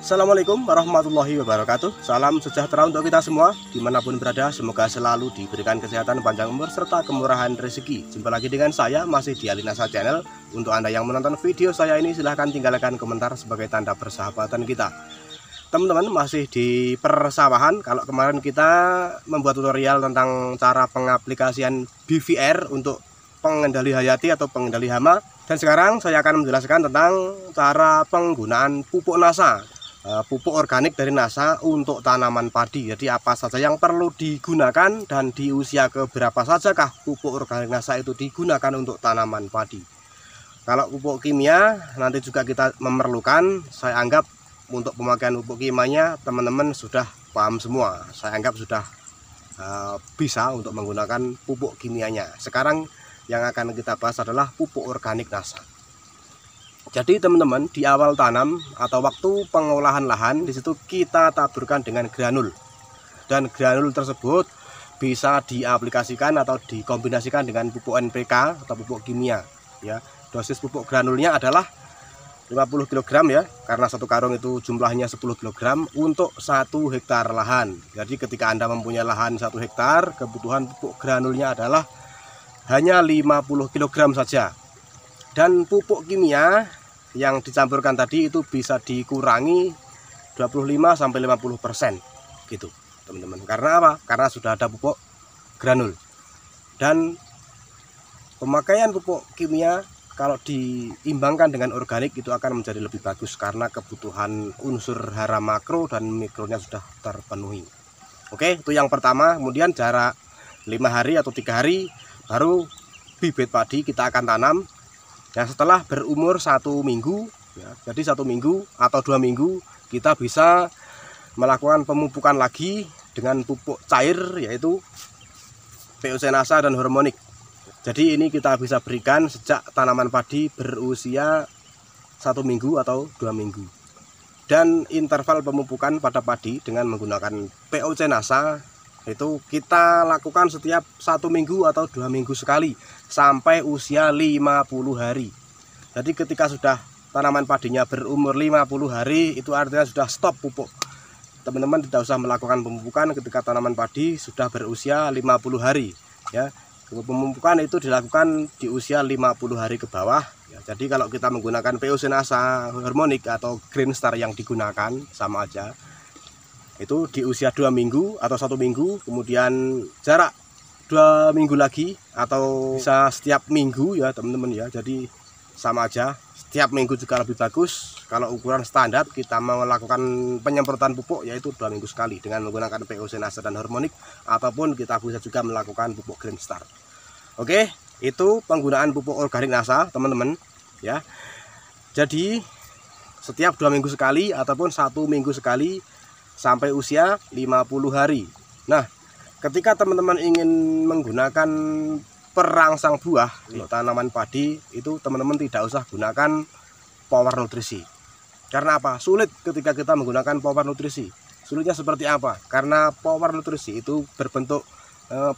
Assalamualaikum warahmatullahi wabarakatuh. Salam sejahtera untuk kita semua dimanapun berada. Semoga selalu diberikan kesehatan, panjang umur, serta kemurahan rezeki. Jumpa lagi dengan saya masih di Alinasa Channel. Untuk Anda yang menonton video saya ini, silahkan tinggalkan komentar sebagai tanda persahabatan kita. Teman-teman, masih di persawahan. Kalau kemarin kita membuat tutorial tentang cara pengaplikasian BVR untuk pengendali hayati atau pengendali hama, dan sekarang saya akan menjelaskan tentang cara penggunaan pupuk NASA, pupuk organik dari NASA untuk tanaman padi. Jadi apa saja yang perlu digunakan dan di usia keberapa sajakah pupuk organik NASA itu digunakan untuk tanaman padi. Kalau pupuk kimia nanti juga kita memerlukan, saya anggap untuk pemakaian pupuk kimianya teman-teman sudah paham semua. Saya anggap sudah bisa untuk menggunakan pupuk kimianya. Sekarang yang akan kita bahas adalah pupuk organik NASA. Jadi teman-teman, di awal tanam atau waktu pengolahan lahan, di situ kita taburkan dengan granul. Dan granul tersebut bisa diaplikasikan atau dikombinasikan dengan pupuk NPK atau pupuk kimia. Ya, dosis pupuk granulnya adalah 50 kg ya, karena satu karung itu jumlahnya 10 kg untuk 1 hektar lahan. Jadi ketika Anda mempunyai lahan 1 hektar, kebutuhan pupuk granulnya adalah hanya 50 kg saja. Dan pupuk kimia yang dicampurkan tadi itu bisa dikurangi 25-50% gitu teman-teman. Karena apa? Karena sudah ada pupuk granul. Dan pemakaian pupuk kimia kalau diimbangkan dengan organik itu akan menjadi lebih bagus karena kebutuhan unsur hara makro dan mikronya sudah terpenuhi. Oke, itu yang pertama. Kemudian jarak 5 hari atau 3 hari baru bibit padi kita akan tanam. Yang setelah berumur 1 minggu ya, jadi 1 minggu atau 2 minggu kita bisa melakukan pemupukan lagi dengan pupuk cair, yaitu POC NASA dan hormonik. Jadi ini kita bisa berikan sejak tanaman padi berusia 1 minggu atau 2 minggu. Dan interval pemupukan pada padi dengan menggunakan POC NASA itu kita lakukan setiap 1 minggu atau 2 minggu sekali sampai usia 50 hari. Jadi ketika sudah tanaman padinya berumur 50 hari itu artinya sudah stop pupuk. Teman-teman tidak usah melakukan pemupukan ketika tanaman padi sudah berusia 50 hari ya. Pemupukan itu dilakukan di usia 50 hari ke bawah ya. Jadi kalau kita menggunakan POC NASA hormonik atau Green Star yang digunakan sama aja. Itu di usia 2 minggu atau 1 minggu, kemudian jarak 2 minggu lagi atau bisa setiap minggu ya teman-teman ya. Jadi sama aja, setiap minggu juga lebih bagus. Kalau ukuran standar kita melakukan penyemprotan pupuk yaitu 2 minggu sekali dengan menggunakan POC NASA dan hormonik, ataupun kita bisa juga melakukan pupuk Green Star. Oke, itu penggunaan pupuk organik NASA teman-teman ya. Jadi setiap 2 minggu sekali ataupun 1 minggu sekali sampai usia 50 hari. Nah, ketika teman-teman ingin menggunakan perangsang buah untuk tanaman padi, itu teman-teman tidak usah gunakan power nutrisi. Karena apa? Sulit ketika kita menggunakan power nutrisi. Sulitnya seperti apa? Karena power nutrisi itu berbentuk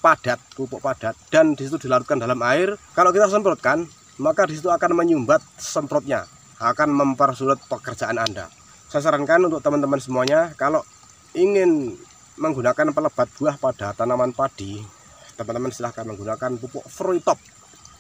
padat, pupuk padat, dan disitu dilarutkan dalam air. Kalau kita semprotkan, maka disitu akan menyumbat semprotnya, akan mempersulit pekerjaan Anda. Saya sarankan untuk teman-teman semuanya, kalau ingin menggunakan pelebat buah pada tanaman padi, teman-teman silahkan menggunakan pupuk Fruitop.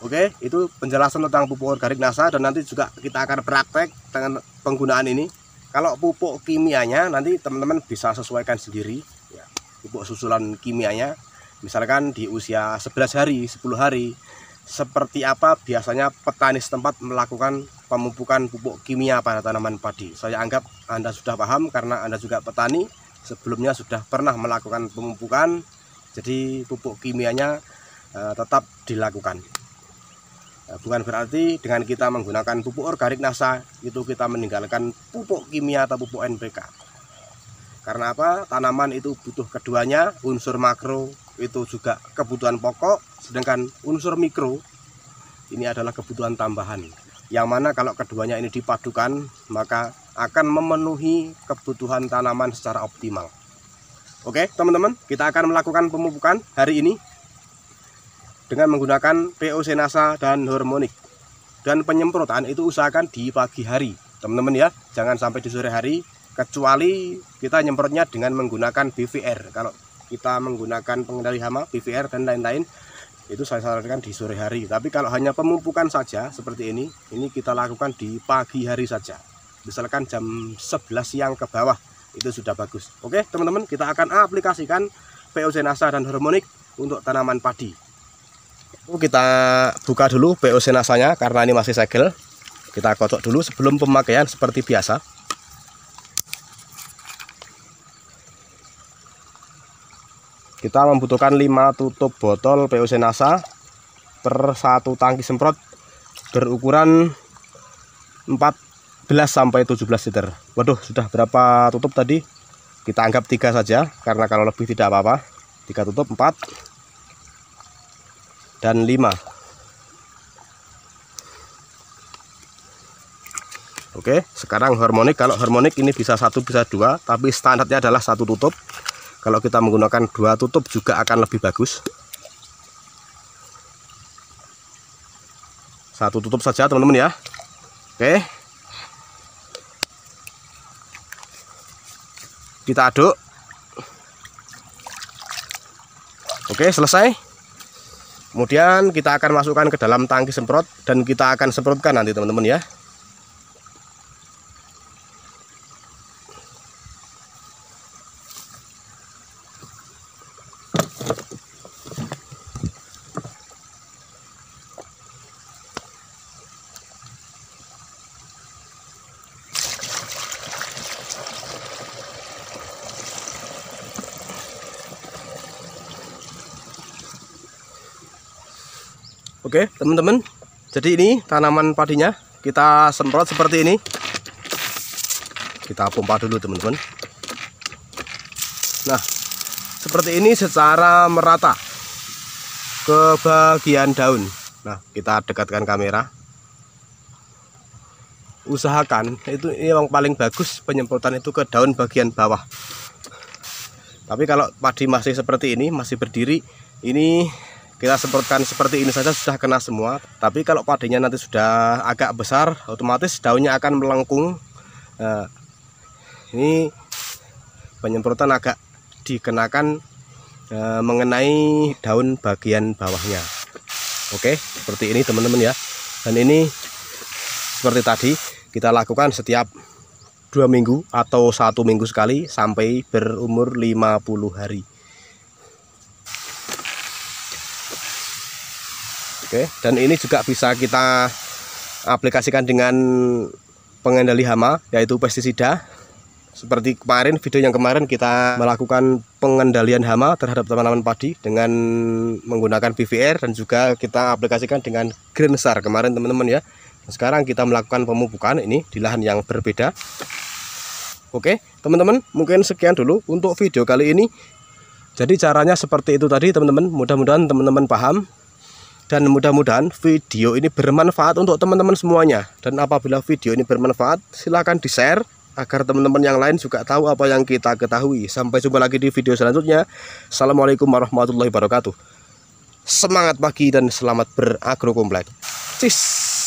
Oke, itu penjelasan tentang pupuk organik NASA, dan nanti juga kita akan praktek dengan penggunaan ini. Kalau pupuk kimianya nanti teman-teman bisa sesuaikan sendiri ya, pupuk susulan kimianya. Misalkan di usia 11 hari, 10 hari, seperti apa biasanya petani setempat melakukan pemupukan pupuk kimia pada tanaman padi. Saya anggap Anda sudah paham karena Anda juga petani, sebelumnya sudah pernah melakukan pemupukan, jadi pupuk kimianya tetap dilakukan. Bukan berarti dengan kita menggunakan pupuk organik NASA itu kita meninggalkan pupuk kimia atau pupuk NPK. Karena apa? Tanaman itu butuh keduanya, unsur makro itu juga kebutuhan pokok, sedangkan unsur mikro ini adalah kebutuhan tambahan. Yang mana kalau keduanya ini dipadukan, maka akan memenuhi kebutuhan tanaman secara optimal. Oke, teman-teman, kita akan melakukan pemupukan hari ini dengan menggunakan POC NASA dan hormonik. Dan penyemprotan itu usahakan di pagi hari, teman-teman ya, jangan sampai di sore hari, kecuali kita nyemprotnya dengan menggunakan BVR. Kalau kita menggunakan pengendali hama, BVR dan lain-lain, itu saya sarankan di sore hari. Tapi kalau hanya pemupukan saja seperti ini kita lakukan di pagi hari saja. Misalkan jam 11 siang ke bawah, itu sudah bagus. Oke, teman-teman, kita akan aplikasikan POC NASA dan hormonik untuk tanaman padi. Kita buka dulu POC NASA-nya karena ini masih segel. Kita kocok dulu sebelum pemakaian seperti biasa. Kita membutuhkan 5 tutup botol POC NASA per 1 tangki semprot berukuran 14 sampai 17 liter. Waduh, sudah berapa tutup tadi? Kita anggap 3 saja karena kalau lebih tidak apa-apa. 3 tutup, 4 dan 5. Oke, sekarang hormonik. Kalau hormonik ini bisa 1 bisa 2, tapi standarnya adalah 1 tutup. Kalau kita menggunakan 2 tutup juga akan lebih bagus. 1 tutup saja, teman-teman ya. Oke, kita aduk. Oke, selesai. Kemudian kita akan masukkan ke dalam tangki semprot dan kita akan semprotkan nanti, teman-teman ya. Oke, teman-teman, jadi ini tanaman padinya kita semprot seperti ini. Kita pompa dulu, teman-teman. Nah, seperti ini secara merata ke bagian daun. Nah, kita dekatkan kamera. Usahakan itu yang paling bagus penyemprotan itu ke daun bagian bawah. Tapi kalau padi masih seperti ini, masih berdiri, ini kita semprotkan seperti ini saja sudah kena semua. Tapi kalau padinya nanti sudah agak besar, otomatis daunnya akan melengkung. Nah, ini penyemprotan agak dikenakan mengenai daun bagian bawahnya. Oke, seperti ini, teman-teman ya. Dan ini seperti tadi kita lakukan setiap 2 minggu atau 1 minggu sekali sampai berumur 50 hari. Oke, dan ini juga bisa kita aplikasikan dengan pengendali hama, yaitu pestisida. Seperti kemarin, video yang kemarin kita melakukan pengendalian hama terhadap tanaman padi dengan menggunakan BVR dan juga kita aplikasikan dengan Green Star kemarin, teman-teman ya. Sekarang kita melakukan pemupukan ini di lahan yang berbeda. Oke, teman-teman, mungkin sekian dulu untuk video kali ini. Jadi caranya seperti itu tadi, teman-teman. Mudah-mudahan teman-teman paham. Dan mudah-mudahan video ini bermanfaat untuk teman-teman semuanya. Dan apabila video ini bermanfaat, silahkan di-share agar teman-teman yang lain juga tahu apa yang kita ketahui. Sampai jumpa lagi di video selanjutnya. Assalamualaikum warahmatullahi wabarakatuh. Semangat pagi dan selamat beragrokompleks. Cis.